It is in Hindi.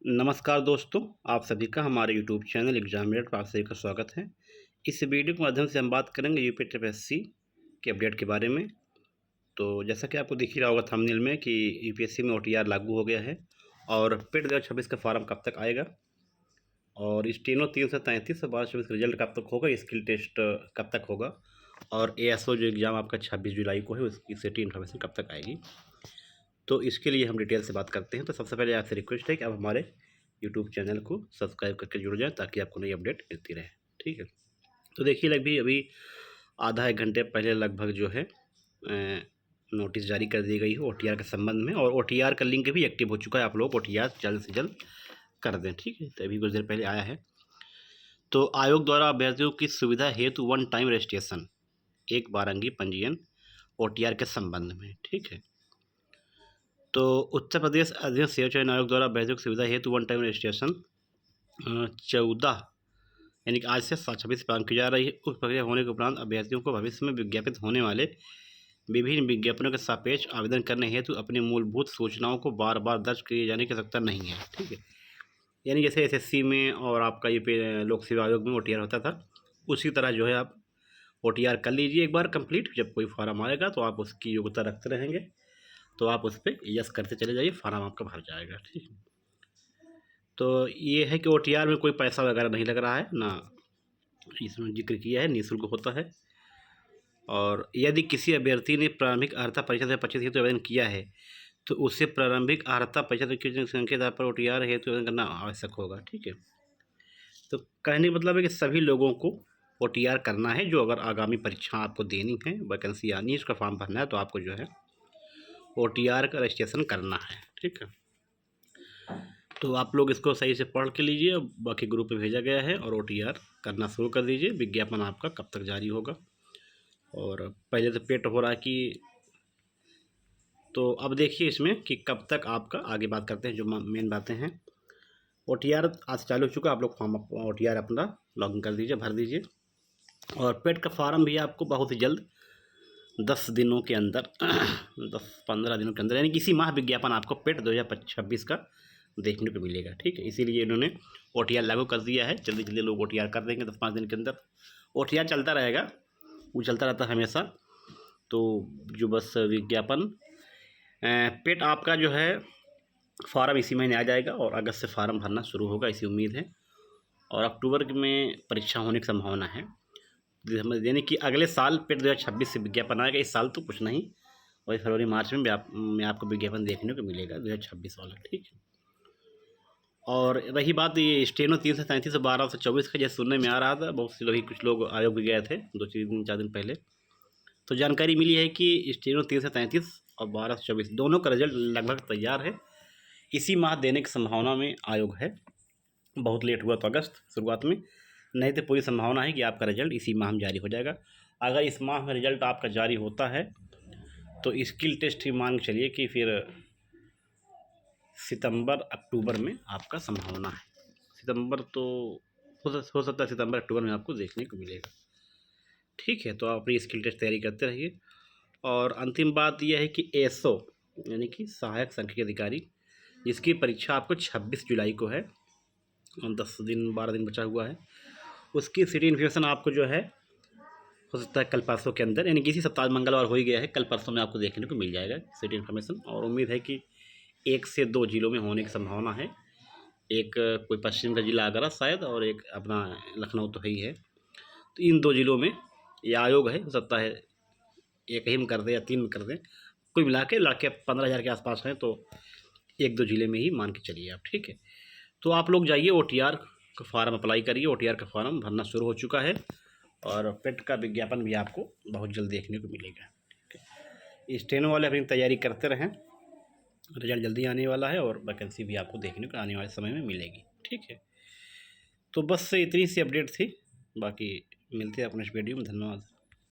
नमस्कार दोस्तों, आप सभी का हमारे यूट्यूब चैनल एग्जामिनेटर पर आप सभी का स्वागत है। इस वीडियो के माध्यम से हम बात करेंगे यूपीएससी के अपडेट के बारे में। तो जैसा कि आपको दिख ही रहा होगा थंबनेल में कि यूपीएससी में ओटीआर लागू हो गया है और पेट 2026 का फॉर्म कब तक आएगा और स्टेनो 333 और 12/24 का रिजल्ट कब तक होगा, स्किल टेस्ट कब तक होगा और एएसओ जो एग्ज़ाम आपका 26 जुलाई को है उसकी सिटी इन्फॉर्मेशन कब तक आएगी। तो इसके लिए हम डिटेल से बात करते हैं। तो सबसे पहले आपसे रिक्वेस्ट है कि आप हमारे यूट्यूब चैनल को सब्सक्राइब करके जुड़ जाएं ताकि आपको नई अपडेट मिलती रहे। ठीक है, तो देखिए लगभग अभी आधा एक घंटे पहले लगभग जो है नोटिस जारी कर दी गई है ओटीआर के संबंध में और ओटीआर का लिंक भी एक्टिव हो चुका है। आप लोग ओटीआर जल्द से जल्द कर दें। ठीक है, तो अभी कुछ देर पहले आया है। तो आयोग द्वारा अभ्यर्थियों की सुविधा हेतु वन टाइम रजिस्ट्रेशन, एक बारंगी पंजीयन ओटीआर के संबंध में। ठीक है, तो उत्तर प्रदेश अधीन सेवा चयन आयोग द्वारा अभ्यर्थियों की सुविधा हेतु वन टाइम रजिस्ट्रेशन 14 यानी कि आज से 26 प्रारंभ की जा रही है। उस प्रक्रिया होने के उपरांत अभ्यर्थियों को भविष्य में विज्ञापित होने वाले विभिन्न विज्ञापनों के सापेक्ष आवेदन करने हेतु अपनी मूलभूत सूचनाओं को बार बार दर्ज किए जाने की आवश्यकता नहीं है। ठीक है, यानी जैसे एसएससी में और आपका ये लोक सेवा आयोग में ओटीआर होता था, उसी तरह जो है आप ओटीआर कर लीजिए एक बार कंप्लीट। जब कोई फॉर्म आएगा तो आप उसकी योग्यता रखते रहेंगे तो आप उस पर यस करते चले जाइए, फॉर्म आपका भर जाएगा। ठीक है, तो ये है कि ओटीआर में कोई पैसा वगैरह नहीं लग रहा है ना, इसमें जिक्र किया है निःशुल्क होता है। और यदि किसी अभ्यर्थी ने प्रारंभिक अर्हता परीक्षा से 25 हेतु आवेदन किया है तो उसे प्रारंभिक अर्हता परीक्षा की संख्या के आधार पर ओटीआर हेतु आवेदन करना आवश्यक होगा। ठीक है, तो कहने का मतलब है कि सभी लोगों को ओटीआर करना है। जो अगर आगामी परीक्षा आपको देनी है, वैकेंसी आनी है, उसका फॉर्म भरना है तो आपको जो है ओटीआर का रजिस्ट्रेशन करना है। ठीक है, तो आप लोग इसको सही से पढ़ के लीजिए। बाकी ग्रुप में भेजा गया है और ओटीआर करना शुरू कर दीजिए। विज्ञापन आपका कब तक जारी होगा और पहले तो पेट हो रहा है कि, तो अब देखिए इसमें कि कब तक आपका, आगे बात करते हैं जो मेन बातें हैं। ओटीआर आज चालू हो चुका, आप लोग फॉर्म ओटीआर अपना लॉगिन कर दीजिए, भर दीजिए। और पेट का फॉर्म भी आपको बहुत ही जल्द 10 दिनों के अंदर 10-15 दिनों के अंदर यानी कि इसी माह विज्ञापन आपको पेट 2026 का देखने को मिलेगा। ठीक है, इसीलिए इन्होंने ओटीआर लागू कर दिया है। जल्दी जल्दी लोग ओटीआर कर देंगे 10-5 दिन के अंदर। ओटीआर चलता रहेगा, वो चलता रहता है हमेशा। तो जो बस विज्ञापन पेट आपका जो है फॉर्म इसी महीने आ जाएगा और अगस्त से फॉर्म भरना शुरू होगा, ऐसी उम्मीद है। और अक्टूबर में परीक्षा होने की संभावना है, यानी कि अगले साल पेट 2026 से विज्ञापन आएगा। इस साल तो कुछ नहीं, वही फरवरी मार्च में आपको विज्ञापन देखने को मिलेगा 2026 वाला। ठीक है, और रही बात ये स्टेनो 333 और 12/24 का, जैसे सुनने में आ रहा था, बहुत से लोग कुछ लोग आयोग भी गए थे 2-4 दिन पहले, तो जानकारी मिली है कि स्टेनो 333 और 12/24 दोनों का रिजल्ट लगभग तैयार है। इसी माह देने की संभावना में आयोग है। बहुत लेट हुआ तो अगस्त शुरुआत में, नहीं तो पूरी संभावना है कि आपका रिजल्ट इसी माह में जारी हो जाएगा। अगर इस माह में रिजल्ट आपका जारी होता है तो स्किल टेस्ट ही मान के चलिए कि फिर सितंबर अक्टूबर में आपका संभावना है। सितंबर तो हो सकता है सितंबर अक्टूबर में आपको देखने को मिलेगा। ठीक है, तो आप अपनी स्किल टेस्ट तैयारी करते रहिए। और अंतिम बात यह है कि एसओ यानी कि सहायक सांख्यिकी अधिकारी, जिसकी परीक्षा आपको 26 जुलाई को है और 10-12 दिन बचा हुआ है, उसकी सिटी इन्फॉर्मेशन आपको जो है हो सकता है कल परसों के अंदर, यानी कि इसी सप्ताह मंगलवार हो ही गया है, कल परसों में आपको देखने को मिल जाएगा सिटी इन्फॉर्मेशन। और उम्मीद है कि 1 से 2 जिलों में होने की संभावना है। एक कोई पश्चिम का जिला आगरा शायद, और एक अपना लखनऊ तो है ही है। तो इन 2 जिलों में ये आयोग है, हो सकता है एक ही में कर दें या 3 में कर दें। कुल मिला के लड़के 15,000 के आसपास हैं, तो 1-2 जिले में ही मान के चलिए आप। ठीक है, तो आप लोग जाइए ओटीआर का फॉर्म अप्लाई करिए। ओटीआर का फॉर्म भरना शुरू हो चुका है और पेट का विज्ञापन भी आपको बहुत जल्द देखने को मिलेगा। ठीक है, स्टेनो वाले अपनी तैयारी करते रहें, रिजल्ट जल्दी आने वाला है और वैकेंसी भी आपको देखने को आने वाले समय में मिलेगी। ठीक है, तो बस इतनी सी अपडेट थी, बाकी मिलते हैं अपने इस वीडियो में। धन्यवाद।